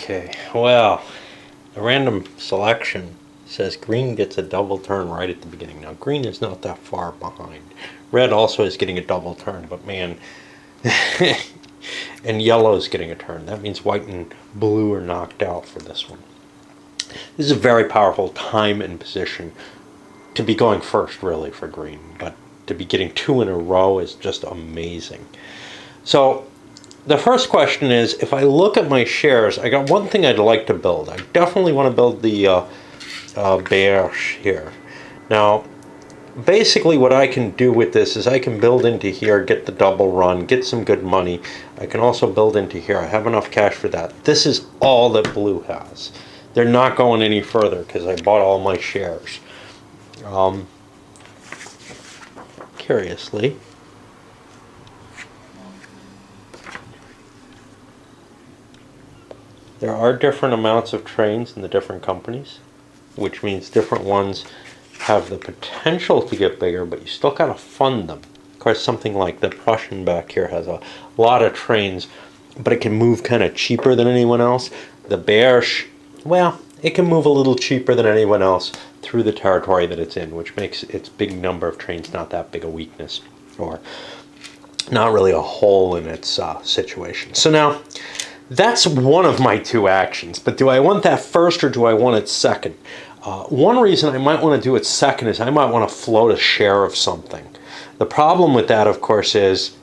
Okay, well, the random selection says green gets a double turn right at the beginning. Now, green is not that far behind. Red also is getting a double turn, but man, and yellow is getting a turn. That means white and blue are knocked out for this one. This is a very powerful time and position to be going first, really, for green, but to be getting two in a row is just amazing. So the first question is, if I look at my shares, I got one thing I'd like to build. I definitely want to build the Bearish here. Now, basically what I can do with this is I can build into here, get the double run, get some good money. I can also build into here. I have enough cash for that. This is all that blue has. They're not going any further because I bought all my shares. Curiously, there are different amounts of trains in the different companies, which means different ones have the potential to get bigger, but you still got to fund them. Of course, something like the Prussian back here has a lot of trains, but it can move kind of cheaper than anyone else. The Bearish, well, it can move a little cheaper than anyone else through the territory that it's in, which makes its big number of trains not that big a weakness, or not really a hole in its situation. So now, that's one of my two actions, but do I want that first or do I want it second? One reason I might want to do it second is I might want to float a share of something. The problem with that, of course, is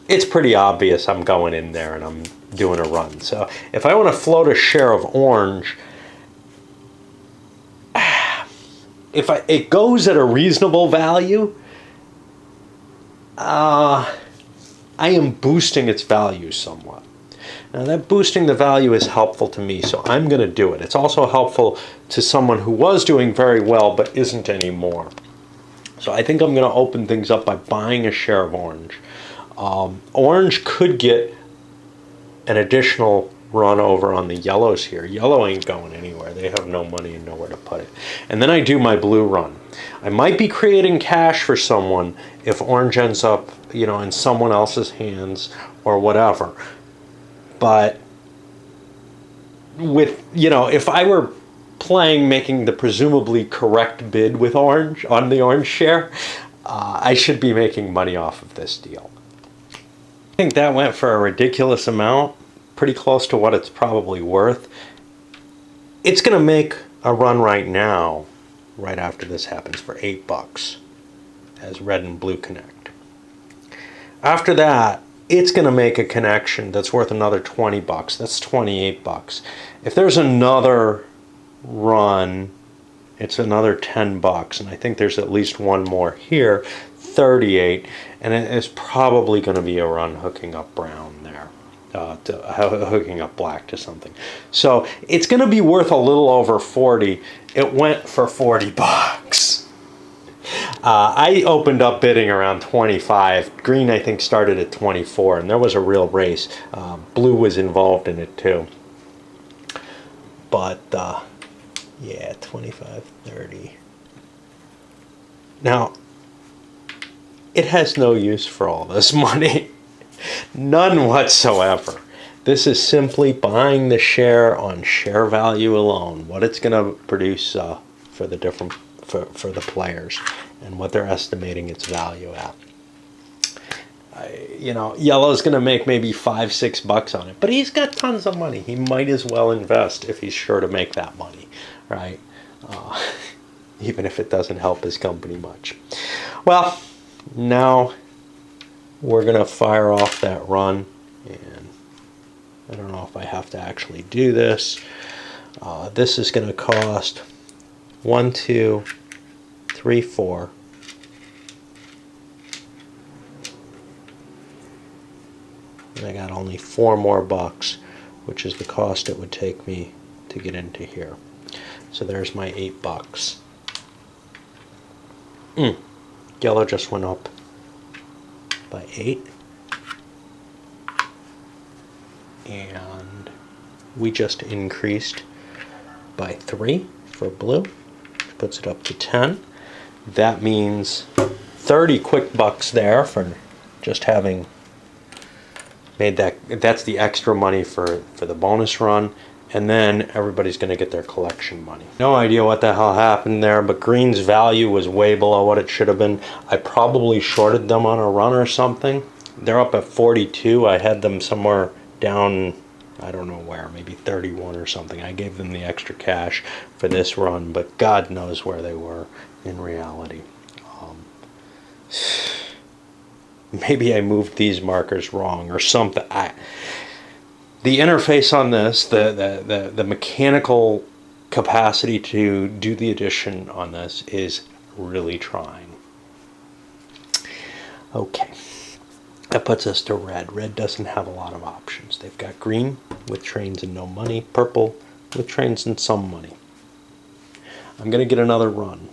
it's pretty obvious I'm going in there and I'm doing a run. So if I want to float a share of orange, if it goes at a reasonable value, I am boosting its value somewhat. Now that boosting the value is helpful to me, so I'm going to do it. It's also helpful to someone who was doing very well but isn't anymore. So I think I'm going to open things up by buying a share of orange. Orange could get an additional run over on the yellows here. Yellow ain't going anywhere. They have no money and nowhere to put it. And then I do my blue run. I might be creating cash for someone if orange ends up, in someone else's hands or whatever. But with, if I were playing making the presumably correct bid with orange on the orange share, I should be making money off of this deal. I think that went for a ridiculous amount, pretty close to what it's probably worth. It's going to make a run right now, right after this happens, for $8 as red and blue connect. After that, it's going to make a connection that's worth another $20. That's $28. If there's another run, it's another $10, and I think there's at least one more here, 38, and it is probably going to be a run hooking up brown there, hooking up black to something. So it's going to be worth a little over 40. It went for $40. I opened up bidding around 25. Green, I think, started at 24, and there was a real race. Blue was involved in it too. But yeah, 25, 30. Now, it has no use for all this money. None whatsoever. This is simply buying the share on share value alone, what it's going to produce for the different for the players and what they're estimating its value at. Yellow's going to make maybe $5-6 on it, but he's got tons of money. He might as well invest if he's sure to make that money, right? Even if it doesn't help his company much. Well, now we're going to fire off that run, and I don't know if I have to actually do this. This is going to cost 1, 2, 3, 4. And I got only 4 more bucks, which is the cost it would take me to get into here. So there's my $8. Yellow just went up by 8. And we just increased by 3 for blue, which puts it up to 10. That means 30 quick bucks there for just having Made that's the extra money for the bonus run, and then everybody's going to get their collection money. No idea what the hell happened there, but green's value was way below what it should have been. I probably shorted them on a run or something. They're up at 42. I had them somewhere down, I don't know where, maybe 31 or something. I gave them the extra cash for this run, but God knows where they were in reality. Maybe I moved these markers wrong or something. The interface on this, the mechanical capacity to do the addition on this is really trying. Okay, that puts us to red. Red doesn't have a lot of options. They've got green with trains and no money, purple with trains and some money. I'm gonna get another run.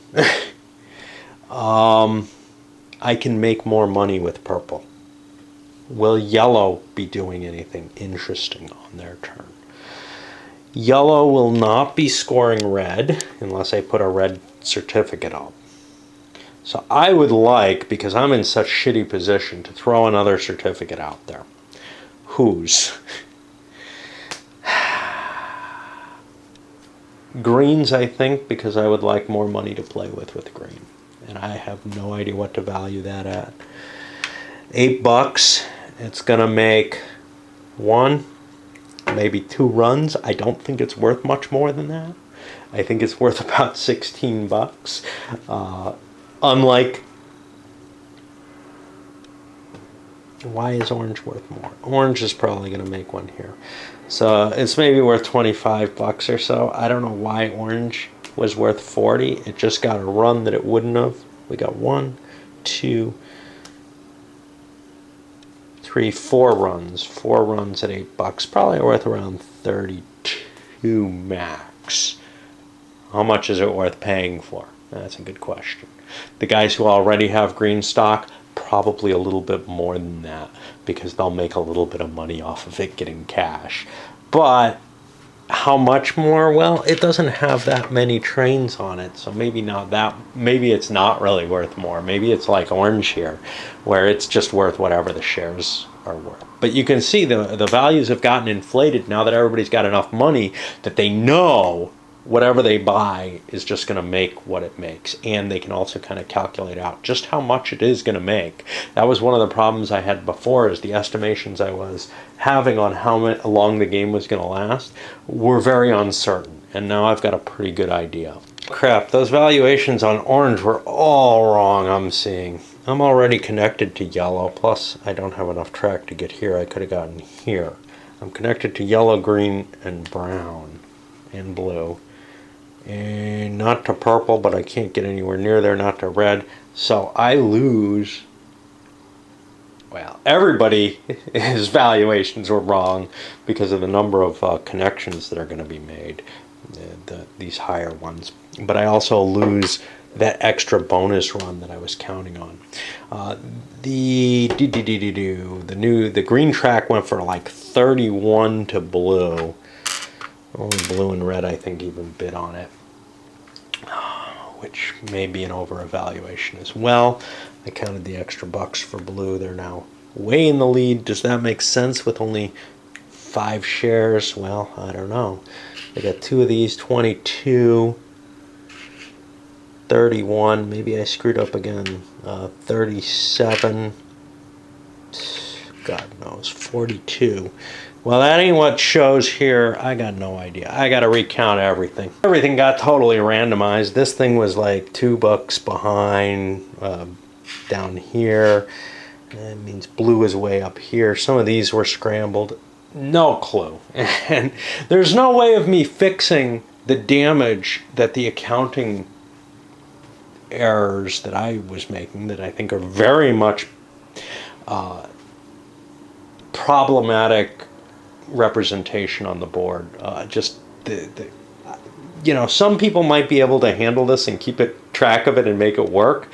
I can make more money with purple. Will yellow be doing anything interesting on their turn? Yellow will not be scoring red unless I put a red certificate up. So I would like, because I'm in such shitty position, to throw another certificate out there. Whose? Greens, I think, because I would like more money to play with green. And I have no idea what to value that at. $8. It's gonna make 1, maybe 2 runs. I don't think it's worth much more than that. I think it's worth about $16. Unlike, why is orange worth more? Orange is probably gonna make one here. So it's maybe worth $25 or so. I don't know why orange was worth 40. It just got a run that it wouldn't have. We got 1, 2, 3, 4 runs. 4 runs at $8, probably worth around 32 max. How much is it worth paying for? That's a good question. The guys who already have green stock, probably a little bit more than that, because they'll make a little bit of money off of it getting cash. But how much more? Well, it doesn't have that many trains on it, so maybe not that. Maybe it's not really worth more. Maybe it's like orange here, where it's just worth whatever the shares are worth. But you can see the values have gotten inflated now that everybody's got enough money that they know whatever they buy is just going to make what it makes, and they can also kind of calculate out just how much it is going to make. That was one of the problems I had before, is the estimations I was having on how long the game was going to last were very uncertain, and now I've got a pretty good idea. Crap, those valuations on orange were all wrong. I'm seeing I'm already connected to yellow, plus I don't have enough track to get here. I could have gotten here. I'm connected to yellow, green, and brown, and blue. And not to purple, but I can't get anywhere near there, not to red. So I lose. Well, everybody's valuations were wrong because of the number of connections that are going to be made, these higher ones. But I also lose that extra bonus run that I was counting on. The green track went for like 31 to blue. Only blue and red, I think, even bid on it, which may be an over-evaluation as well. I counted the extra bucks for blue. They're now way in the lead. Does that make sense with only 5 shares? Well, I don't know. They got 2 of these, 22, 31. Maybe I screwed up again. 37. God knows, 42. Well, that ain't what shows here. I got no idea. I got to recount everything. Everything got totally randomized. This thing was like $2 behind down here. That means blue is way up here. Some of these were scrambled. No clue. And there's no way of me fixing the damage that the accounting errors that I was making, that I think are very much problematic representation on the board. Some people might be able to handle this and keep track of it and make it work.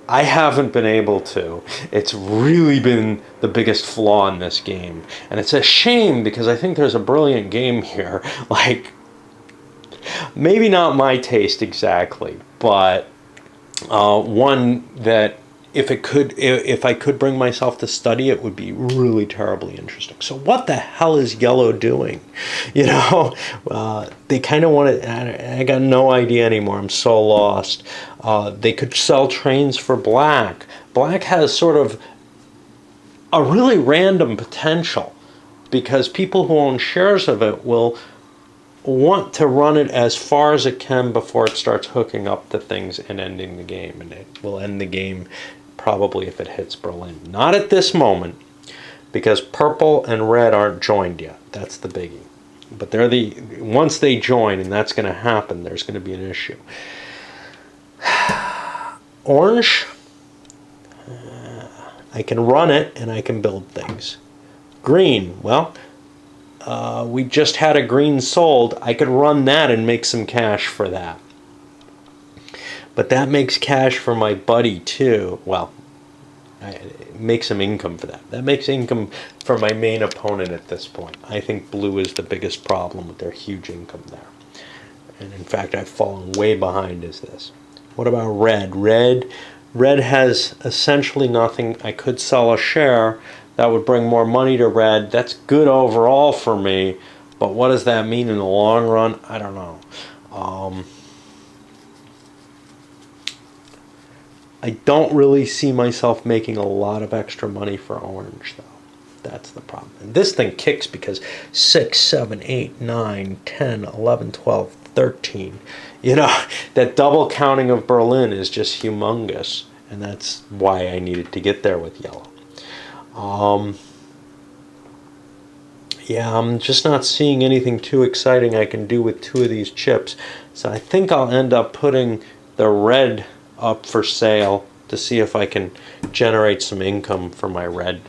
I haven't been able to. It's really been the biggest flaw in this game, and it's a shame because I think there's a brilliant game here. Like, maybe not my taste exactly, but one that if I could bring myself to study, it would be really terribly interesting. So what the hell is yellow doing? You know, they kind of want to. I got no idea anymore. I'm so lost. They could sell trains for black. Black has sort of a really random potential because people who own shares of it will want to run it as far as it can before it starts hooking up to things and ending the game. And it will end the game probably if it hits Berlin. Not at this moment, because purple and red aren't joined yet. That's the biggie. But they're once they join, and that's going to happen, there's going to be an issue. Orange, I can run it and I can build things. Green, well, we just had a green sold. I could run that and make some cash for that. But that makes cash for my buddy too. Well, I make some income for that. That makes income for my main opponent at this point. I think blue is the biggest problem with their huge income there. And in fact, I've fallen way behind as this. What about red? Red has essentially nothing. I could sell a share. That would bring more money to red. That's good overall for me. But what does that mean in the long run? I don't know. I don't really see myself making a lot of extra money for orange, though. That's the problem. And this thing kicks because 6, 7, 8, 9, 10, 11, 12, 13. You know, that double counting of Berlin is just humongous. And that's why I needed to get there with yellow. Yeah, I'm just not seeing anything too exciting I can do with two of these chips. So I think I'll end up putting the red up for sale to see if I can generate some income for my red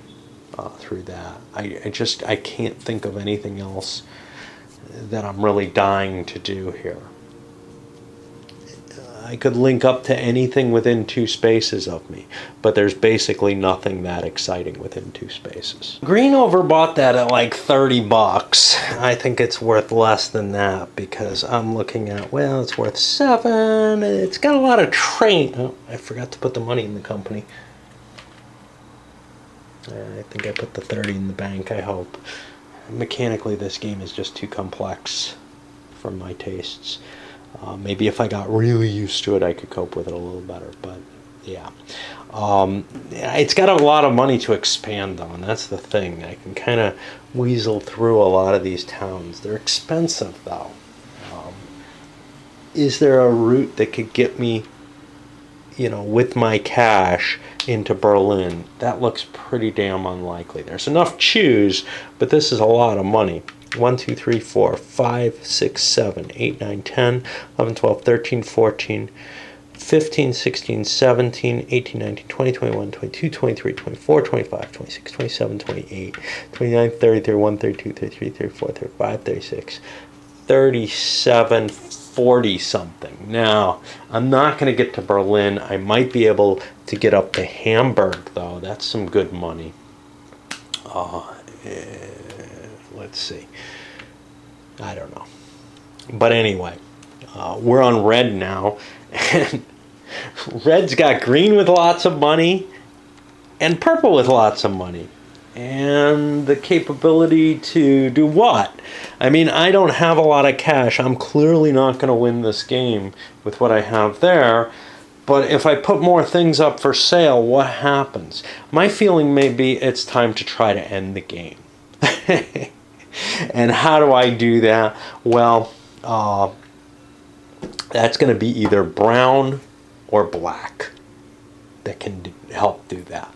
through that. I can't think of anything else that I'm really dying to do here. I could link up to anything within 2 spaces of me, but there's basically nothing that exciting within 2 spaces. Green overbought that at like 30 bucks. I think it's worth less than that because I'm looking at, well, it's worth 7. It's got a lot of train. Oh, I forgot to put the money in the company. I think I put the 30 in the bank, I hope. Mechanically, this game is just too complex for my tastes. Maybe if I got really used to it, I could cope with it a little better. But yeah, it's got a lot of money to expand, though, and that's the thing. I can kind of weasel through a lot of these towns. They're expensive, though. Is there a route that could get me, you know, with my cash into Berlin? That looks pretty damn unlikely. There's enough choose, but this is a lot of money. 1, 2, 3, 4, 5, 6, 7, 8, 9, 10, 11, 12, 13, 14, 15, 16, 17, 18, 19, 20, 21, 22, 23, 24, 25, 26, 27, 28, 29, 30, 31, 32, 33, 34, 35, 36, 37, 40 something. Now, I'm not going to get to Berlin. I might be able to get up to Hamburg, though. That's some good money. Let's see. I don't know. But anyway, we're on red now. And red's got green with lots of money and purple with lots of money. And the capability to do what? I mean, I don't have a lot of cash. I'm clearly not going to win this game with what I have there. But if I put more things up for sale, what happens? My feeling may be it's time to try to end the game. And how do I do that? Well, that's going to be either brown or black that can help do that.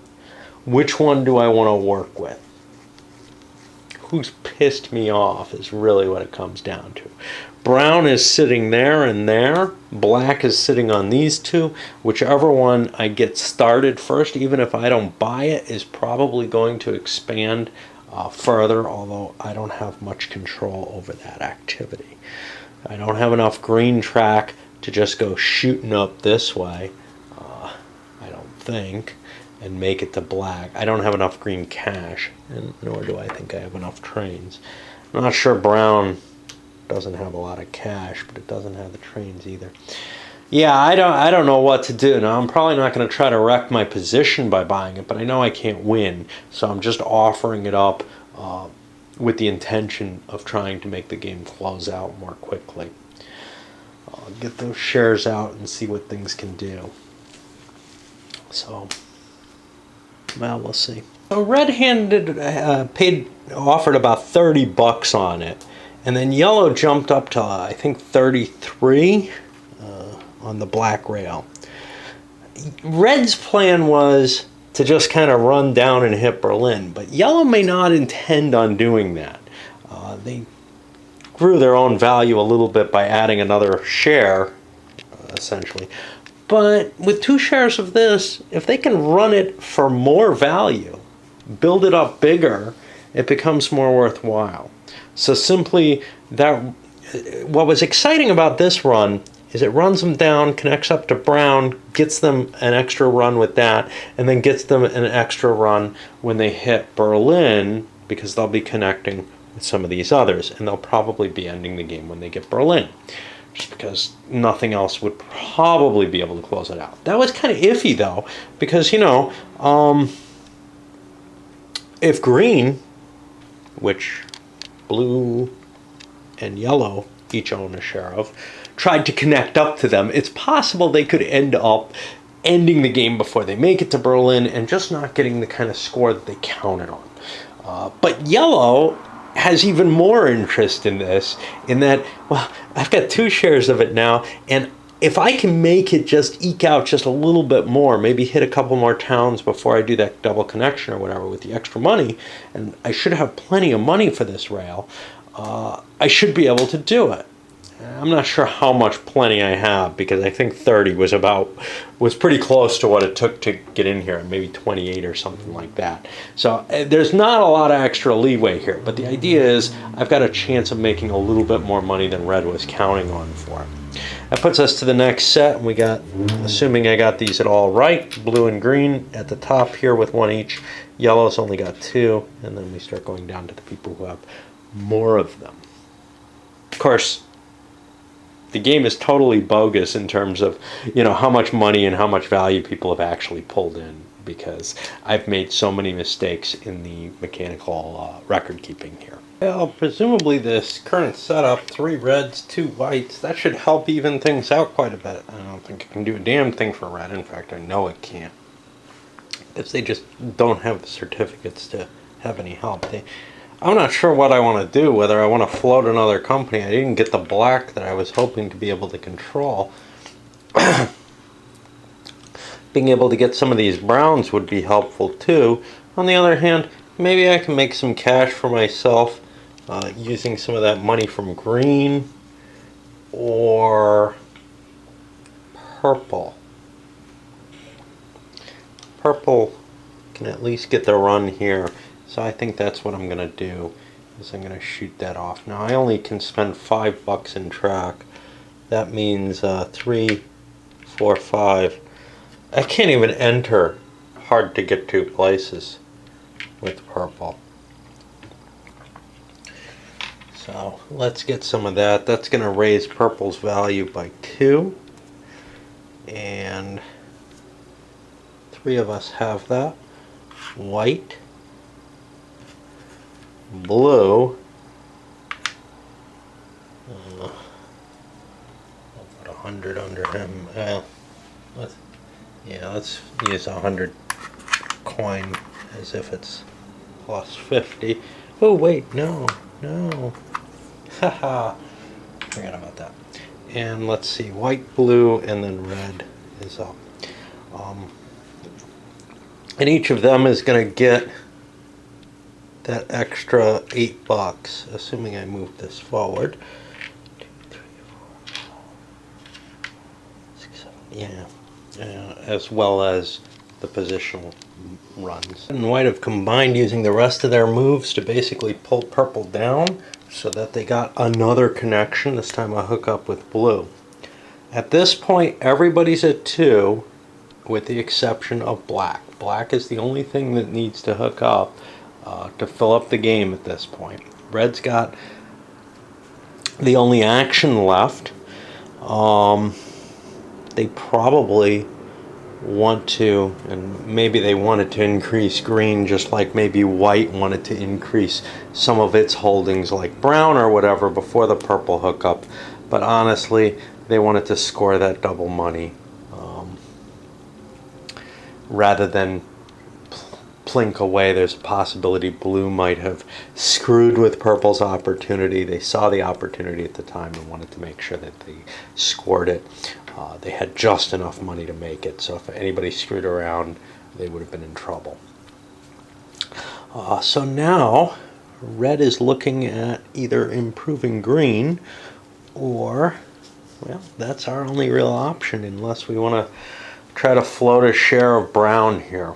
Which one do I want to work with? Who's pissed me off is really what it comes down to. Brown is sitting there and there. Black is sitting on these two. Whichever one I get started first, even if I don't buy it, is probably going to expand further, although I don't have much control over that activity. I don't have enough green track to just go shooting up this way, I don't think, and make it to black. I don't have enough green cash, and nor do I think I have enough trains. I'm not sure brown doesn't have a lot of cash, but it doesn't have the trains either. Yeah, I don't know what to do. Now, I'm probably not going to try to wreck my position by buying it, but I know I can't win, so I'm just offering it up with the intention of trying to make the game close out more quickly. I'll get those shares out and see what things can do. So, well, we'll see. So red-handed offered about $30 on it, and then yellow jumped up to I think 33 on the black rail. Red's plan was to just kind of run down and hit Berlin, but yellow may not intend on doing that. They grew their own value a little bit by adding another share, essentially. But with 2 shares of this, if they can run it for more value, build it up bigger, it becomes more worthwhile. So simply that, what was exciting about this run is it runs them down, connects up to brown, gets them an extra run with that, and then gets them an extra run when they hit Berlin, because they'll be connecting with some of these others, and they'll probably be ending the game when they get Berlin, just because nothing else would probably be able to close it out. That was kind of iffy, though, because, you know, if green, which blue and yellow each own a share of, tried to connect up to them, it's possible they could end up ending the game before they make it to Berlin and just not getting the kind of score that they counted on. But yellow has even more interest in this, in that, well, I've got 2 shares of it now, and if I can make it just eke out just a little bit more, maybe hit a couple more towns before I do that double connection or whatever with the extra money, and I should have plenty of money for this rail, I should be able to do it. I'm not sure how much plenty I have, because I think 30 was pretty close to what it took to get in here, maybe 28 or something like that. So there's not a lot of extra leeway here, but the idea is I've got a chance of making a little bit more money than red was counting on for. That puts us to the next set, and we got, assuming I got these at all right, blue and green at the top here with 1 each. Yellow's only got 2, and then we start going down to the people who have more of them. Of course, the game is totally bogus in terms of, you know, how much money and how much value people have actually pulled in, because I've made so many mistakes in the mechanical record keeping here. Well, presumably this current setup, 3 reds, 2 whites, that should help even things out quite a bit. I don't think it can do a damn thing for red. In fact, I know it can't, if they just don't have the certificates to have any help. I'm not sure what I want to do, whether I want to float another company. I didn't get the black that I was hoping to be able to control. Being able to get some of these browns would be helpful too. On the other hand, maybe I can make some cash for myself using some of that money from green or purple. Purple can at least get the run here. So I think that's what I'm going to do, is I'm going to shoot that off. Now I only can spend $5 in track. That means 3, 4, 5. I can't even enter hard to get to places with purple. So let's get some of that. That's going to raise purple's value by 2. And 3 of us have that. White. Blue. I'll put 100 under him. Let's use 100 coin as if it's plus 50. Oh wait, no. Haha. Forgot about that. And let's see, white, blue, and then red is up. And each of them is going to get that extra $8, assuming I move this forward. 2, 3, 4, 5, 6, 7, as well as the positional runs. Red and white have combined using the rest of their moves to basically pull purple down so that they got another connection. This time I hook up with blue. At this point, everybody's at 2, with the exception of black. Black is the only thing that needs to hook up to fill up the game at this point. Red's got the only action left. they probably want to, and maybe they wanted to increase green just like maybe white wanted to increase some of its holdings like brown or whatever before the purple hookup. But honestly, they wanted to score that double money rather than plink away. There's a possibility blue might have screwed with purple's opportunity. They saw the opportunity at the time and wanted to make sure that they scored it. They had just enough money to make it, so if anybody screwed around, they would have been in trouble. So now, red is looking at either improving green or, well, that's our only real option unless we want to try to float a share of brown here.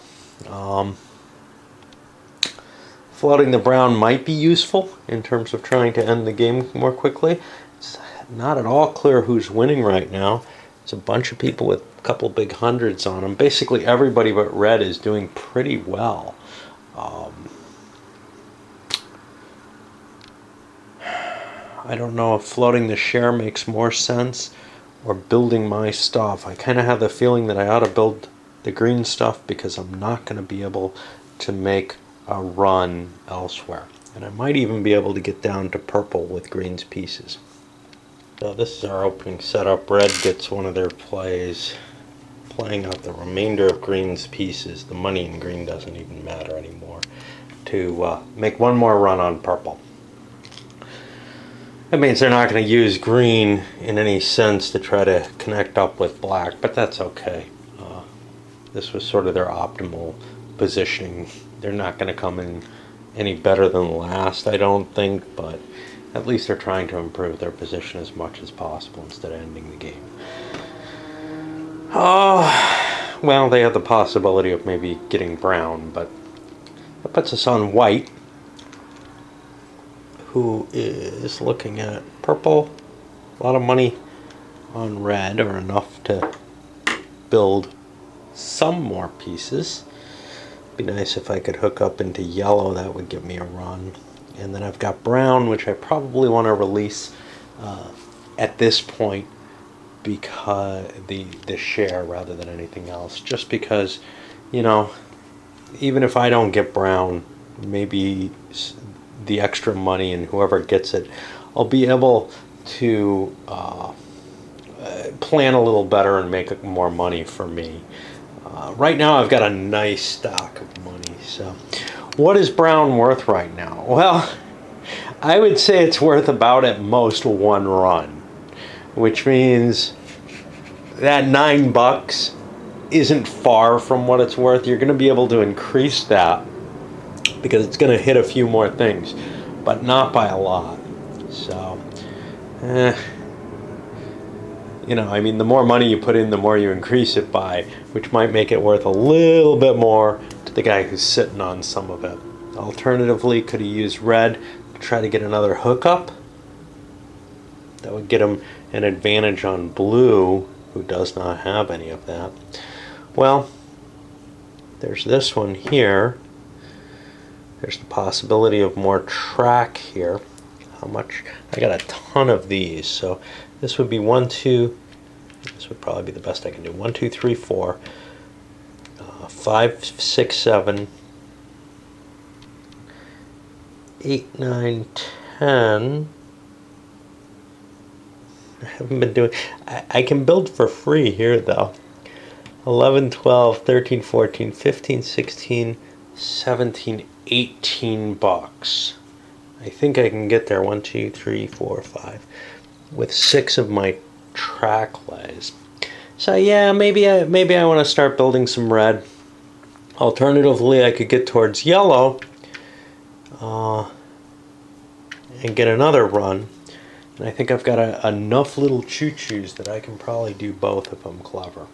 Floating the brown might be useful in terms of trying to end the game more quickly. It's not at all clear who's winning right now. It's a bunch of people with a couple big hundreds on them. Basically everybody but red is doing pretty well. I don't know if floating the share makes more sense or building my stuff. I kind of have the feeling that I ought to build the green stuff because I'm not going to be able to make a run elsewhere. And I might even be able to get down to purple with green's pieces. So this is our opening setup. Red gets one of their plays, playing out the remainder of green's pieces. The money in green doesn't even matter anymore, to make one more run on purple. That means they're not going to use green in any sense to try to connect up with black, but that's okay. This was sort of their optimal positioning. They're not going to come in any better than last, I don't think, but at least they're trying to improve their position as much as possible instead of ending the game. Oh, well, they have the possibility of maybe getting brown, but that puts us on white, who is looking at purple. A lot of money on red, or enough to build some more pieces. Be nice if I could hook up into yellow. That would give me a run. And then I've got brown, which I probably want to release at this point because the share rather than anything else. Just because, you know, even if I don't get brown, maybe the extra money and whoever gets it, I'll be able to plan a little better and make more money for me. Right now I've got a nice stock of money. So what is brown worth right now? Well, I would say it's worth about at most one run, which means that $9 isn't far from what it's worth. You're going to be able to increase that because it's going to hit a few more things, but not by a lot. So, you know, I mean, the more money you put in, the more you increase it by, which might make it worth a little bit more to the guy who's sitting on some of it. Alternatively, could he use red to try to get another hookup? That would get him an advantage on blue, who does not have any of that. Well, there's this one here. There's the possibility of more track here. How much? I got a ton of these, so this would be 1, 2. This would probably be the best I can do. 1, 2, 3, 4, 5, 6, 7, 8, 9, 10. I haven't been doing. I can build for free here though. 11, 12, 13, 14, 15, 16, 17, 18 bucks. I think I can get there. 1, 2, 3, 4, 5 with 6 of my track lays. So yeah, maybe I want to start building some red. Alternatively, I could get towards yellow and get another run. And I think I've got enough little choo-choos that I can probably do both if I'm clever.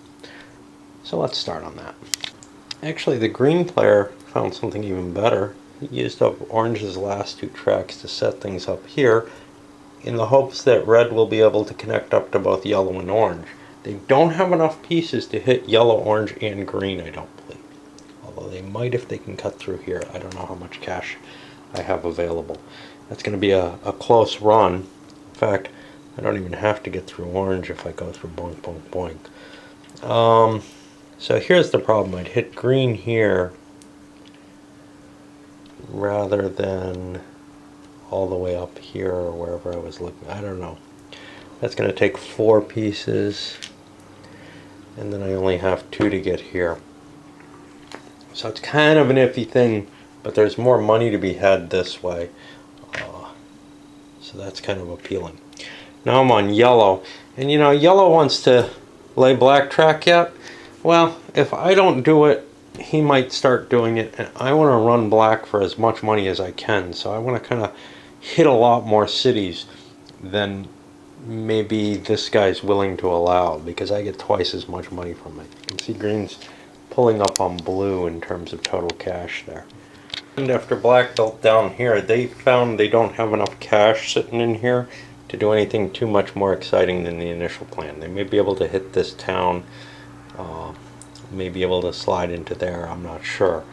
So let's start on that. Actually, the green player found something even better. He used up orange's last 2 tracks to set things up here in the hopes that red will be able to connect up to both yellow and orange. They don't have enough pieces to hit yellow, orange, and green, I don't believe. Although they might if they can cut through here. I don't know how much cash I have available. That's going to be a close run. In fact, I don't even have to get through orange if I go through boink, boink, boink. So here's the problem. I'd hit green here rather than all the way up here or wherever I was looking. I don't know. That's going to take 4 pieces, and then I only have 2 to get here. So it's kind of an iffy thing, but there's more money to be had this way. So that's kind of appealing. Now I'm on yellow, and you know, yellow wants to lay black track yet. Well, if I don't do it, he might start doing it, and I want to run black for as much money as I can. So I want to kind of hit a lot more cities than maybe this guy's willing to allow, because I get twice as much money from it. You can see green's pulling up on blue in terms of total cash there. And after black built down here, they found they don't have enough cash sitting in here to do anything too much more exciting than the initial plan. They may be able to hit this town, may be able to slide into there, I'm not sure,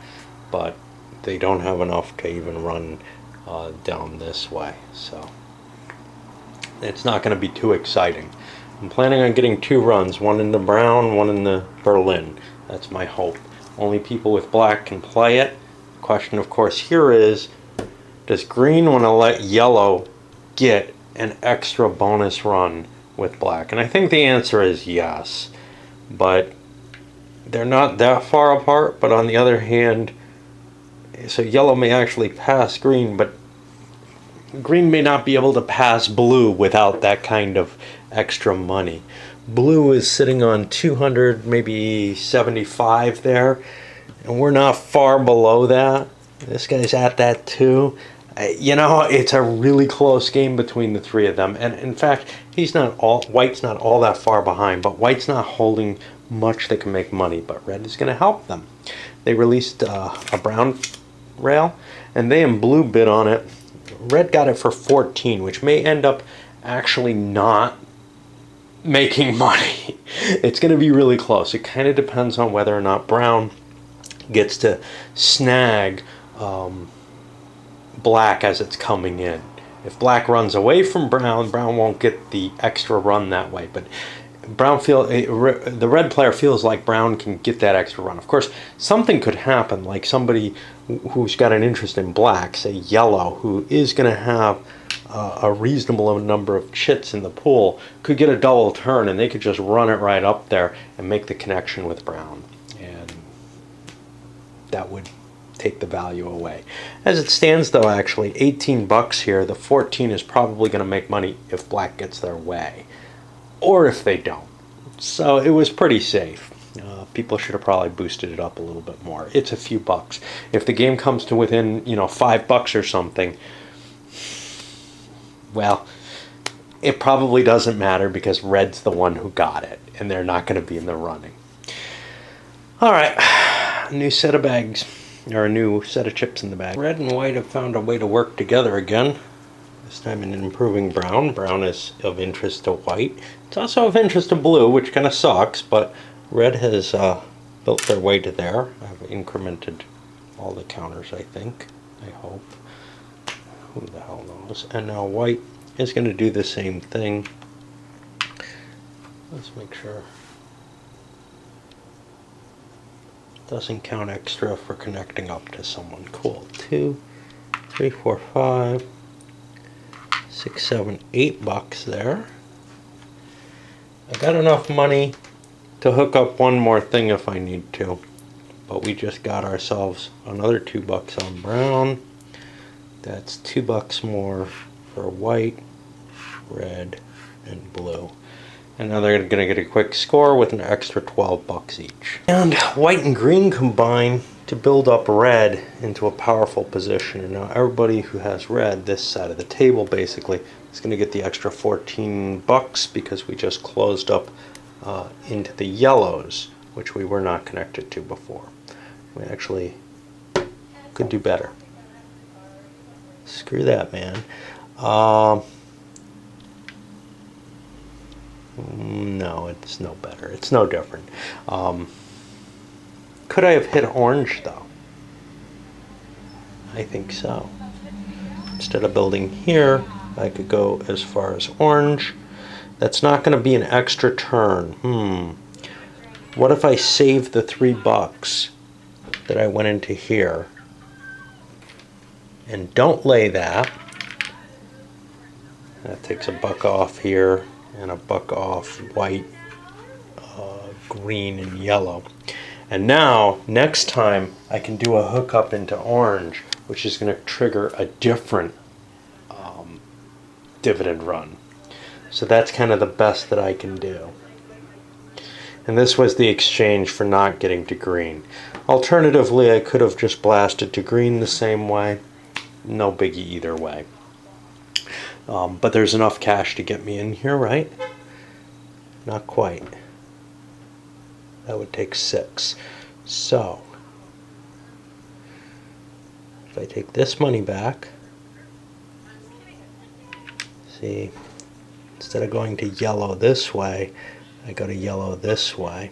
but they don't have enough to even run down this way, so it's not going to be too exciting. I'm planning on getting 2 runs, one in the brown, one in the Berlin. That's my hope. Only people with black can play it. The question, of course, here is, does green want to let yellow get an extra bonus run with black? And I think the answer is yes, but they're not that far apart. But on the other hand, so yellow may actually pass green, but green may not be able to pass blue without that kind of extra money. Blue is sitting on 200, maybe 75 there, and we're not far below that. This guy's at that too. You know, it's a really close game between the 3 of them, and in fact, white's not all that far behind, but white's not holding much that can make money, but red is going to help them. They released a brown rail, and they and blue bid on it. Red got it for 14, which may end up actually not making money. It's going to be really close. It kind of depends on whether or not brown gets to snag black as it's coming in. If black runs away from brown, brown won't get the extra run that way. But the red player feels like brown can get that extra run. Of course, something could happen, like somebody who's got an interest in black, say yellow, who is going to have a reasonable number of chits in the pool, could get a double turn, and they could just run it right up there and make the connection with brown, and that would take the value away. As it stands, though, actually 18 bucks here. The 14 is probably going to make money if black gets their way, or if they don't. So it was pretty safe. People should have probably boosted it up a little bit more. It's a few bucks. If the game comes to within, you know, $5 or something, well, it probably doesn't matter, because red's the one who got it, and they're not going to be in the running. All right, a new set of bags, or a new set of chips in the bag. Red and white have found a way to work together again. This time in improving brown. Brown is of interest to white. It's also of interest to blue, which kind of sucks, but red has built their way to there. I've incremented all the counters, I think. I hope. Who the hell knows? And now white is going to do the same thing. Let's make sure it doesn't count extra for connecting up to someone. Cool. 2, 3, 4, 5, 6, 7, 8 bucks there. I got enough money to hook up one more thing if I need to, but we just got ourselves another 2 bucks on brown. That's 2 bucks more for white, red, and blue. And now they're going to get a quick score with an extra 12 bucks each. And white and green combine to build up red into a powerful position. And now everybody who has red, this side of the table basically, is going to get the extra 14 bucks because we just closed up into the yellows, which we were not connected to before. We actually could do better. Screw that, man. No, it's no better. It's no different. Could I have hit orange, though? I think so. Instead of building here, I could go as far as orange. That's not going to be an extra turn. What if I save the $3 that I went into here and don't lay that? That takes $1 off here and $1 off white, green, and yellow. And now, next time, I can do a hookup into orange, which is going to trigger a different dividend run. So that's kind of the best that I can do. And this was the exchange for not getting to green. Alternatively, I could have just blasted to green the same way. No biggie either way. But there's enough cash to get me in here, right? Not quite. That would take 6. So, if I take this money back, see, instead of going to yellow this way, I go to yellow this way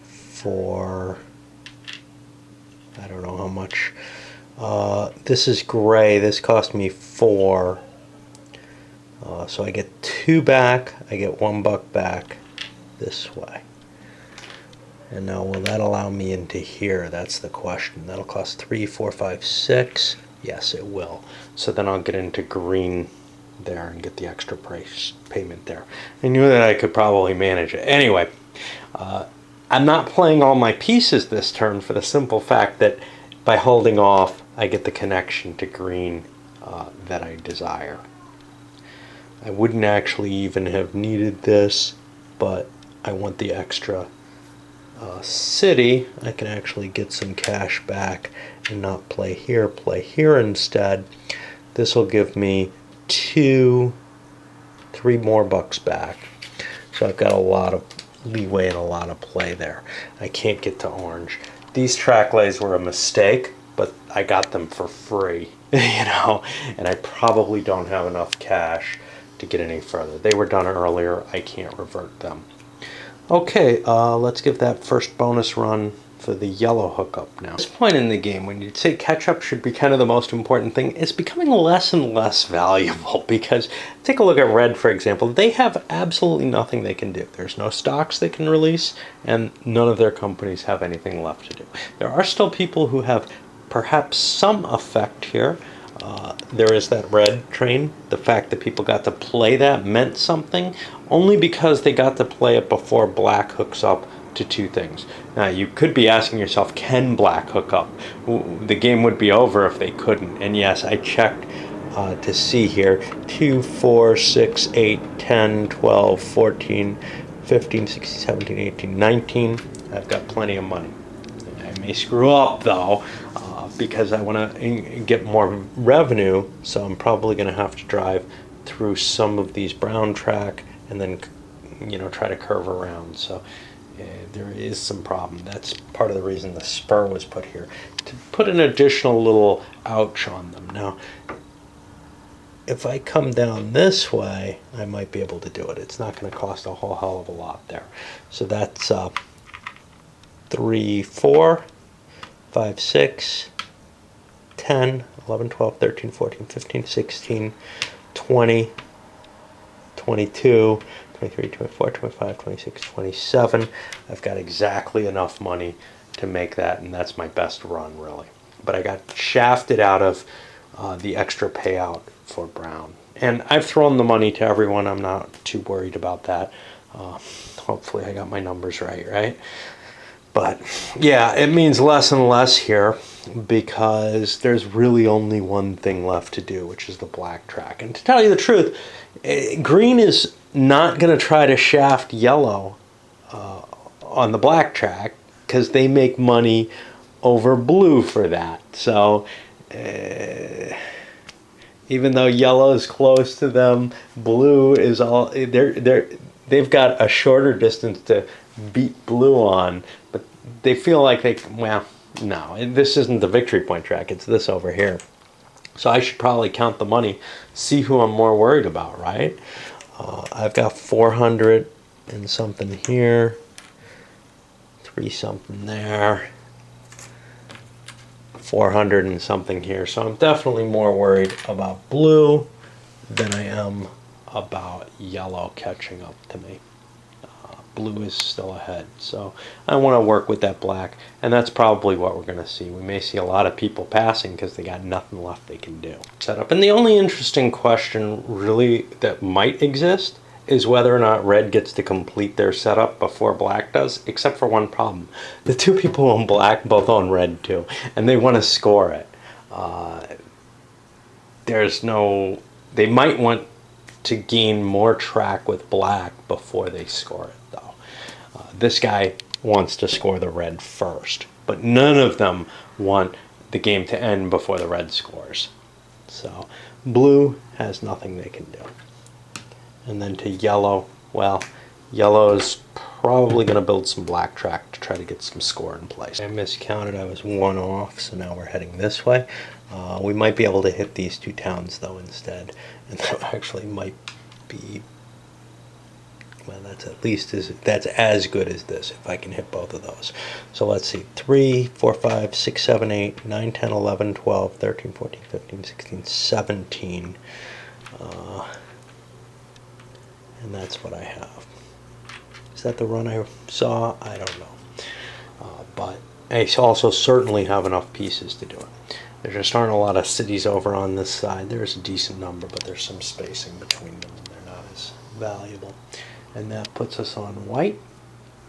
for, I don't know how much. This is gray. This cost me 4. So I get 2 back. I get $1 back this way. And now, will that allow me into here? That's the question. That'll cost 3, 4, 5, 6. Yes, it will. So then I'll get into green there and get the extra price payment there. I knew that I could probably manage it. Anyway, I'm not playing all my pieces this turn for the simple fact that by holding off, I get the connection to green that I desire. I wouldn't actually even have needed this, but I want the extra city. I can actually get some cash back and not play here instead. This will give me 2, 3 more bucks back. So I've got a lot of leeway and a lot of play there. I can't get to orange. These track lays were a mistake, but I got them for free, you know, and I probably don't have enough cash to get any further. They were done earlier. I can't revert them. Okay, let's give that first bonus run for the yellow hookup now. At this point in the game, when you'd say catch-up should be kind of the most important thing, it's becoming less and less valuable because, take a look at red, for example. They have absolutely nothing they can do. There's no stocks they can release, and none of their companies have anything left to do. There are still people who have perhaps some effect here. There is that red train. The fact that people got to play that meant something, only because they got to play it before black hooks up to 2 things. Now, you could be asking yourself, can black hook up? The game would be over if they couldn't. And yes, I checked to see here. 2, 4, 6, 8, 10, 12, 14, 15, 16, 17, 18, 19. I've got plenty of money. I may screw up, though, because I want to get more revenue, so I'm probably going to have to drive through some of these brown track and then, you know, try to curve around. So there is some problem. That's part of the reason the spur was put here, to put an additional little ouch on them. Now, if I come down this way, I might be able to do it. It's not going to cost a whole hell of a lot there. So that's 3, 4, 5, 6, 10, 11, 12, 13, 14, 15, 16, 20, 22, 23, 24, 25, 26, 27. I've got exactly enough money to make that, and that's my best run, really. But I got shafted out of the extra payout for brown. And I've thrown the money to everyone. I'm not too worried about that. Hopefully I got my numbers right? But yeah, it means less and less here because there's really only one thing left to do, which is the black track. And to tell you the truth, green is not going to try to shaft yellow on the black track because they make money over blue for that. So even though yellow is close to them, blue is all they've got a shorter distance to beat blue on, but they feel like well, no, this isn't the victory point track, it's this over here. So I should probably count the money, see who I'm more worried about, right? I've got 400 and something here, 3 something there, 400 and something here. So I'm definitely more worried about blue than I am about yellow catching up to me. blue is still ahead. So I want to work with that black, and that's probably what we're going to see. We may see a lot of people passing because they got nothing left they can do. Setup. And the only interesting question really that might exist is whether or not red gets to complete their setup before black does, except for one problem. The two people on black both own red too, and they want to score it. They might want to gain more track with black before they score it, though. This guy wants to score the red first, but none of them want the game to end before the red scores. So blue has nothing they can do. And then to yellow, well, yellow's probably going to build some black track to try to get some score in place. I miscounted, I was one off, so now we're heading this way. We might be able to hit these two towns though instead, and that actually might be, well, that's as good as this if I can hit both of those. So let's see, 3, 4, 5, 6, 7, 8, 9, 10, 11, 12, 13, 14, 15, 16, 17. And that's what I have. Is that the run I saw? I don't know. But I also certainly have enough pieces to do it. There just aren't a lot of cities over on this side. There's a decent number, but there's some spacing between them, and they're not as valuable. And that puts us on white,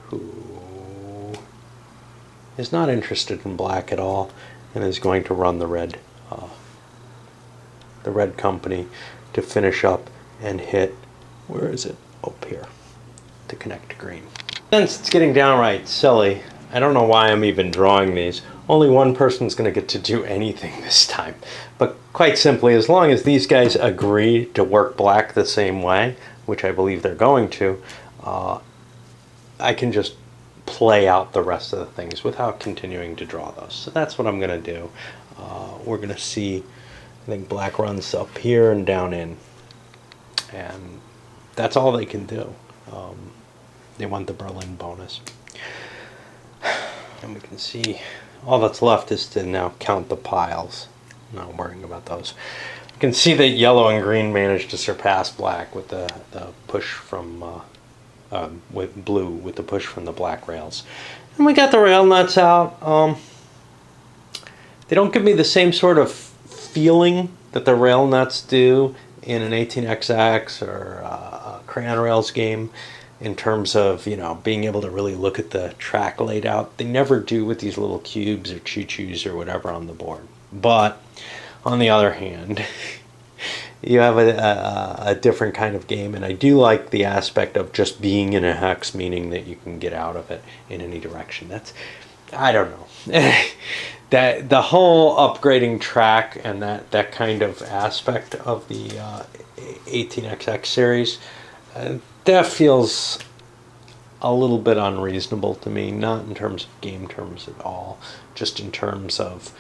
who is not interested in black at all, and is going to run the red company to finish up and hit, where is it? Up here, to connect to green. Since it's getting downright silly, I don't know why I'm even drawing these. Only one person's going to get to do anything this time. But quite simply, as long as these guys agree to work black the same way, which I believe they're going to, I can just play out the rest of the things without continuing to draw those. So that's what I'm going to do. We're going to see, I think black runs up here and down in. And that's all they can do. They want the Berlin bonus. And we can see all that's left is to now count the piles. Not worrying about those. You can see that yellow and green managed to surpass black with the push from with blue with the push from the black rails. And we got the rail nuts out. They don't give me the same sort of feeling that the rail nuts do in an 18XX or a Crayon Rails game, in terms of, you know, being able to really look at the track laid out. They never do with these little cubes or choo-choos or whatever on the board. But on the other hand, you have a different kind of game, and I do like the aspect of just being in a hex, meaning that you can get out of it in any direction. That's, I don't know. That the whole upgrading track and that kind of aspect of the 18XX series, that feels a little bit unreasonable to me, not in terms of game terms at all, just in terms of,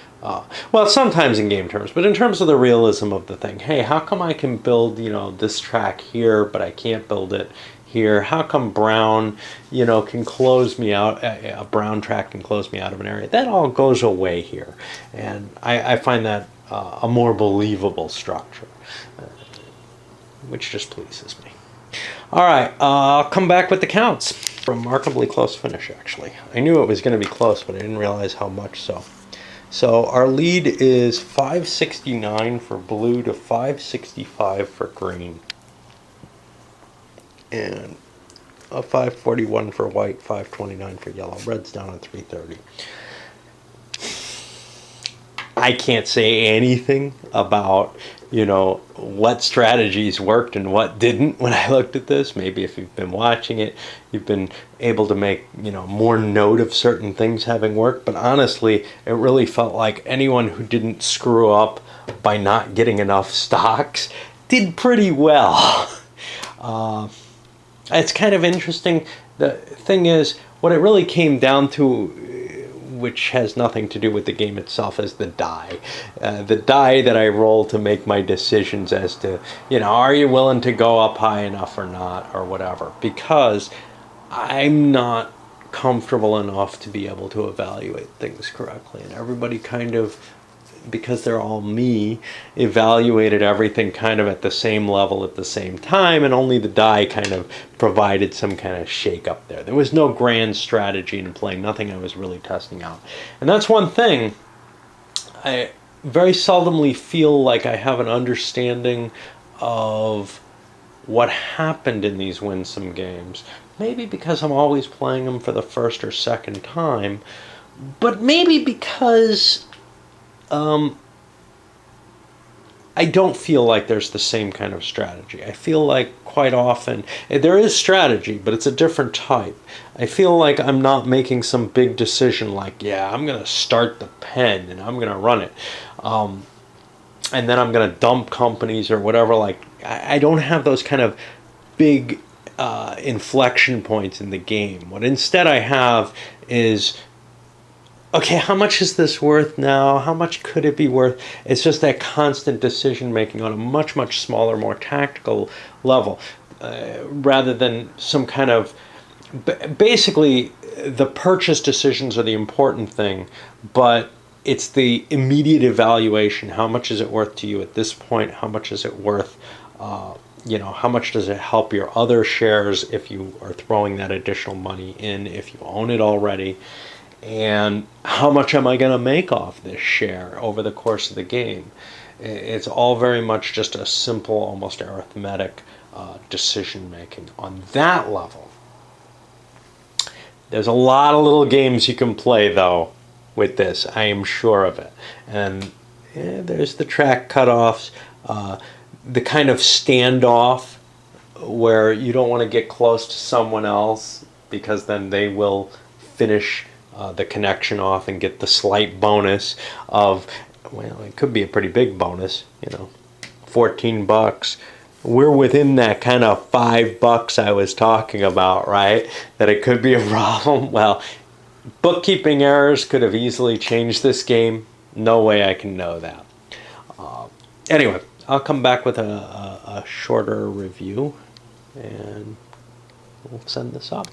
well, sometimes in game terms, but in terms of the realism of the thing. Hey, how come I can build, you know, this track here, but I can't build it here? How come brown, you know, can close me out, a brown track can close me out of an area? That all goes away here, and I find that a more believable structure, which just pleases me. All right, I'll come back with the counts. Remarkably close finish, actually. I knew it was going to be close, but I didn't realize how much so. So our lead is 569 for blue to 565 for green. And a 541 for white, 529 for yellow. Red's down at 330. I can't say anything about, you know, what strategies worked and what didn't when I looked at this. Maybe if you've been watching it, you've been able to make, you know, more note of certain things having worked. But honestly, it really felt like anyone who didn't screw up by not getting enough stocks did pretty well. It's kind of interesting. The thing is, what it really came down to, which has nothing to do with the game itself, is the die. The die that I roll to make my decisions as to, you know, are you willing to go up high enough or not, or whatever. Because I'm not comfortable enough to be able to evaluate things correctly. And everybody kind of because they're all me, evaluated everything kind of at the same level at the same time, and only the die kind of provided some kind of shake up there. There was no grand strategy in playing, nothing I was really testing out. And that's one thing. I very seldomly feel like I have an understanding of what happened in these Winsome games. Maybe because I'm always playing them for the first or second time, but maybe because I don't feel like there's the same kind of strategy. I feel like quite often there is strategy, but it's a different type. I feel like I'm not making some big decision like, yeah, I'm going to start the pen and I'm going to run it. And then I'm going to dump companies or whatever. Like, I don't have those kind of big inflection points in the game. What instead I have is, okay, how much is this worth now? How much could it be worth? It's just that constant decision making on a much, much smaller, more tactical level, rather than some kind of, basically the purchase decisions are the important thing, but it's the immediate evaluation. How much is it worth to you at this point? How much is it worth? How much does it help your other shares if you are throwing that additional money in, if you own it already? And how much am I going to make off this share over the course of the game? It's all very much just a simple, almost arithmetic decision making on that level. There's a lot of little games you can play, though, with this. I am sure of it. And there's the track cutoffs, the kind of standoff where you don't want to get close to someone else because then they will finish the connection off and get the slight bonus of, well, it could be a pretty big bonus, $14. We're within that kind of $5 I was talking about, right? That it could be a problem. Well, bookkeeping errors could have easily changed this game. No way I can know that. Anyway, I'll come back with a shorter review and we'll send this up.